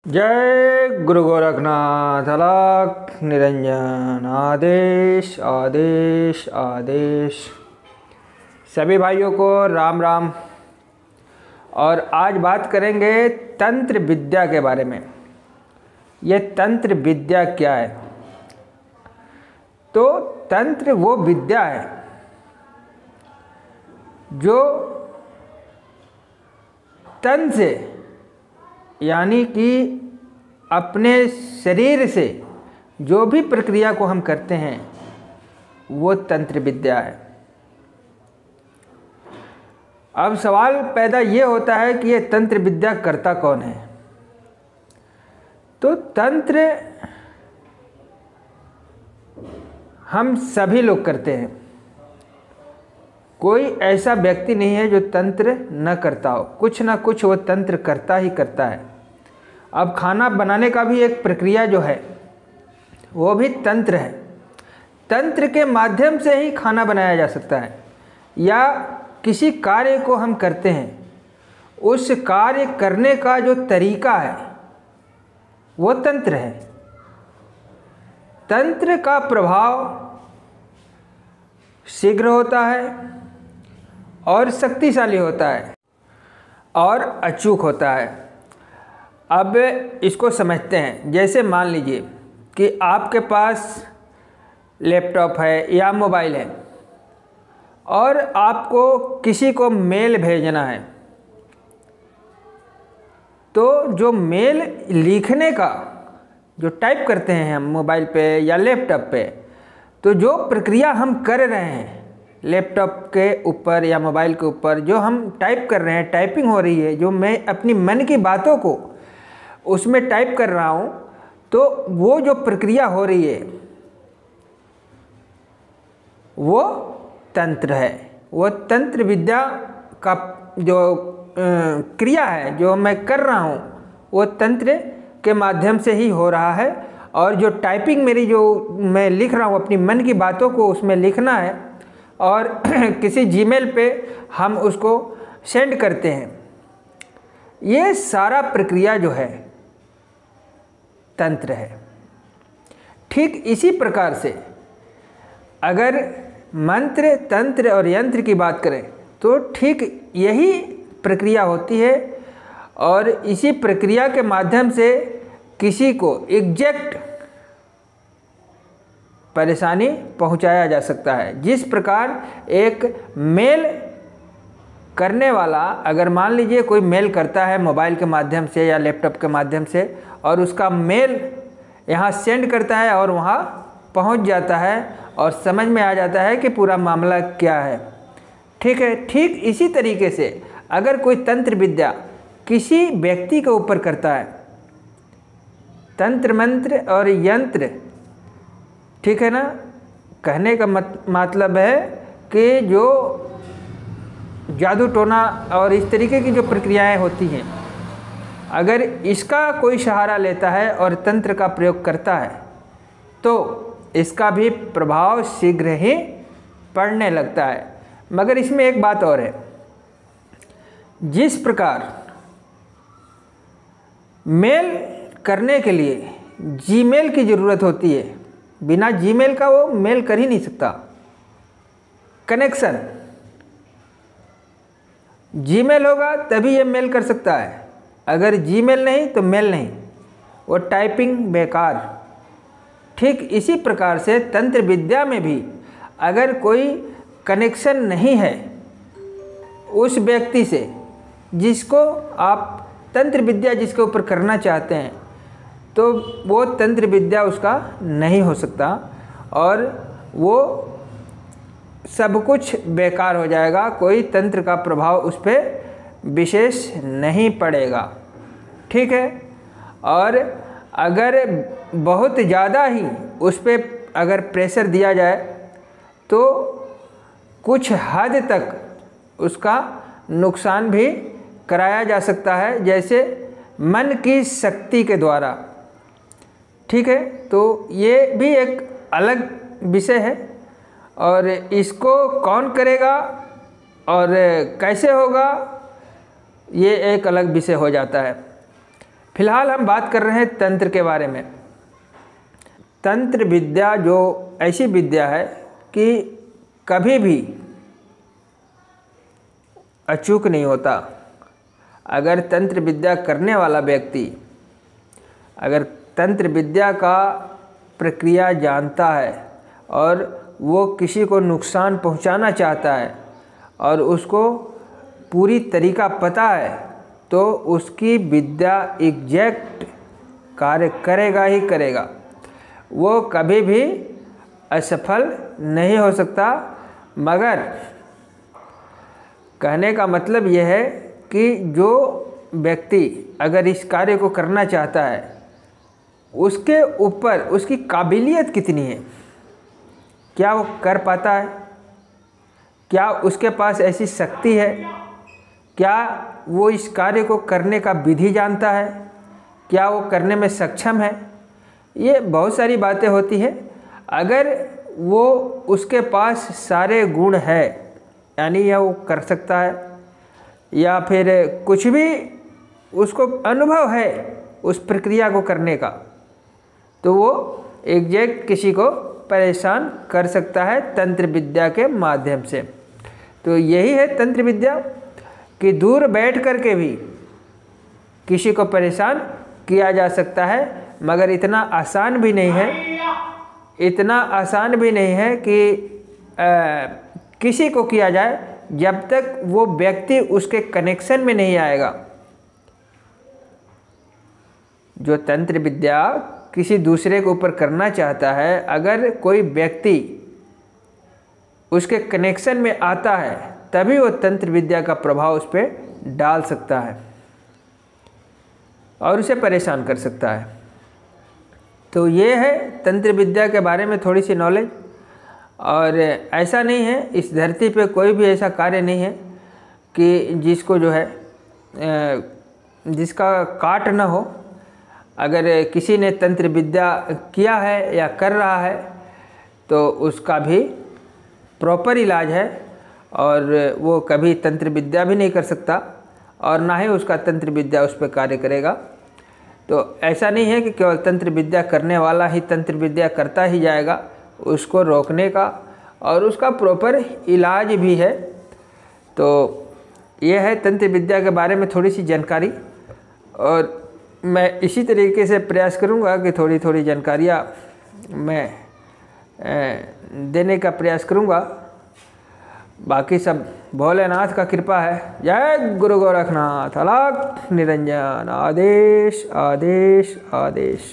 जय गुरु गोरखनाथ अलख निरंजन। आदेश आदेश आदेश। सभी भाइयों को राम राम। और आज बात करेंगे तंत्र विद्या के बारे में। ये तंत्र विद्या क्या है? तो तंत्र वो विद्या है जो तन से यानी कि अपने शरीर से जो भी प्रक्रिया को हम करते हैं वो तंत्र विद्या है। अब सवाल पैदा ये होता है कि ये तंत्र विद्या करता कौन है? तो तंत्र हम सभी लोग करते हैं। कोई ऐसा व्यक्ति नहीं है जो तंत्र न करता हो। कुछ ना कुछ वो तंत्र करता ही करता है। अब खाना बनाने का भी एक प्रक्रिया जो है वो भी तंत्र है। तंत्र के माध्यम से ही खाना बनाया जा सकता है, या किसी कार्य को हम करते हैं उस कार्य करने का जो तरीका है वो तंत्र है। तंत्र का प्रभाव शीघ्र होता है और शक्तिशाली होता है और अचूक होता है। अब इसको समझते हैं। जैसे मान लीजिए कि आपके पास लैपटॉप है या मोबाइल है और आपको किसी को मेल भेजना है, तो जो मेल लिखने का जो टाइप करते हैं हम मोबाइल पे या लैपटॉप पे, तो जो प्रक्रिया हम कर रहे हैं लैपटॉप के ऊपर या मोबाइल के ऊपर, जो हम टाइप कर रहे हैं, टाइपिंग हो रही है, जो मैं अपनी मन की बातों को उसमें टाइप कर रहा हूँ, तो वो जो प्रक्रिया हो रही है वो तंत्र है। वो तंत्र विद्या का जो क्रिया है जो मैं कर रहा हूँ वो तंत्र के माध्यम से ही हो रहा है। और जो टाइपिंग मेरी जो मैं लिख रहा हूँ अपनी मन की बातों को उसमें लिखना है और किसी जीमेल पे हम उसको सेंड करते हैं, ये सारा प्रक्रिया जो है तंत्र है। ठीक इसी प्रकार से अगर मंत्र, तंत्र और यंत्र की बात करें तो ठीक यही प्रक्रिया होती है। और इसी प्रक्रिया के माध्यम से किसी को एग्जैक्ट परेशानी पहुंचाया जा सकता है। जिस प्रकार एक मेल करने वाला, अगर मान लीजिए कोई मेल करता है मोबाइल के माध्यम से या लैपटॉप के माध्यम से और उसका मेल यहाँ सेंड करता है और वहाँ पहुँच जाता है और समझ में आ जाता है कि पूरा मामला क्या है, ठीक है। ठीक इसी तरीके से अगर कोई तंत्र विद्या किसी व्यक्ति के ऊपर करता है, तंत्र मंत्र और यंत्र, ठीक है ना, कहने का मतलब है कि जो जादू टोना और इस तरीके की जो प्रक्रियाएं होती हैं, अगर इसका कोई सहारा लेता है और तंत्र का प्रयोग करता है तो इसका भी प्रभाव शीघ्र ही पड़ने लगता है। मगर इसमें एक बात और है, जिस प्रकार मेल करने के लिए जीमेल की ज़रूरत होती है, बिना जीमेल का वो मेल कर ही नहीं सकता। कनेक्शन जीमेल होगा तभी ये मेल कर सकता है, अगर जीमेल नहीं तो मेल नहीं, वो टाइपिंग बेकार। ठीक इसी प्रकार से तंत्र विद्या में भी अगर कोई कनेक्शन नहीं है उस व्यक्ति से जिसको आप तंत्र विद्या जिसके ऊपर करना चाहते हैं, तो वो तंत्र विद्या उसका नहीं हो सकता और वो सब कुछ बेकार हो जाएगा। कोई तंत्र का प्रभाव उस पर विशेष नहीं पड़ेगा, ठीक है। और अगर बहुत ज़्यादा ही उस पर अगर प्रेशर दिया जाए तो कुछ हद तक उसका नुकसान भी कराया जा सकता है, जैसे मन की शक्ति के द्वारा, ठीक है। तो ये भी एक अलग विषय है और इसको कौन करेगा और कैसे होगा ये एक अलग विषय हो जाता है। फिलहाल हम बात कर रहे हैं तंत्र के बारे में। तंत्र विद्या जो ऐसी विद्या है कि कभी भी अचूक नहीं होता। अगर तंत्र विद्या करने वाला व्यक्ति अगर तंत्र विद्या का प्रक्रिया जानता है और वो किसी को नुकसान पहुंचाना चाहता है और उसको पूरी तरीका पता है, तो उसकी विद्या एग्जैक्ट कार्य करेगा ही करेगा। वो कभी भी असफल नहीं हो सकता। मगर कहने का मतलब यह है कि जो व्यक्ति अगर इस कार्य को करना चाहता है, उसके ऊपर उसकी काबिलियत कितनी है, क्या वो कर पाता है, क्या उसके पास ऐसी शक्ति है, क्या वो इस कार्य को करने का विधि जानता है, क्या वो करने में सक्षम है। ये बहुत सारी बातें होती हैं। अगर वो उसके पास सारे गुण है, यानी या वो कर सकता है या फिर कुछ भी उसको अनुभव है उस प्रक्रिया को करने का, तो वो एग्जैक्ट किसी को परेशान कर सकता है तंत्र विद्या के माध्यम से। तो यही है तंत्र विद्या कि दूर बैठ कर के भी किसी को परेशान किया जा सकता है। मगर इतना आसान भी नहीं है, इतना आसान भी नहीं है कि किसी को किया जाए जब तक वो व्यक्ति उसके कनेक्शन में नहीं आएगा। जो तंत्र विद्या किसी दूसरे के ऊपर करना चाहता है, अगर कोई व्यक्ति उसके कनेक्शन में आता है तभी वो तंत्र विद्या का प्रभाव उस पर डाल सकता है और उसे परेशान कर सकता है। तो ये है तंत्र विद्या के बारे में थोड़ी सी नॉलेज। और ऐसा नहीं है, इस धरती पे कोई भी ऐसा कार्य नहीं है कि जिसको जो है जिसका काट न हो। अगर किसी ने तंत्र विद्या किया है या कर रहा है तो उसका भी प्रॉपर इलाज है और वो कभी तंत्र विद्या भी नहीं कर सकता और ना ही उसका तंत्र विद्या उस पर कार्य करेगा। तो ऐसा नहीं है कि केवल तंत्र विद्या करने वाला ही तंत्र विद्या करता ही जाएगा। उसको रोकने का और उसका प्रॉपर इलाज भी है। तो ये है तंत्र विद्या के बारे में थोड़ी सी जानकारी। और मैं इसी तरीके से प्रयास करूंगा कि थोड़ी थोड़ी जानकारियाँ मैं देने का प्रयास करूंगा। बाकी सब भोलेनाथ का कृपा है। जय गुरु गोरखनाथ। अलग निरंजन। आदेश आदेश आदेश।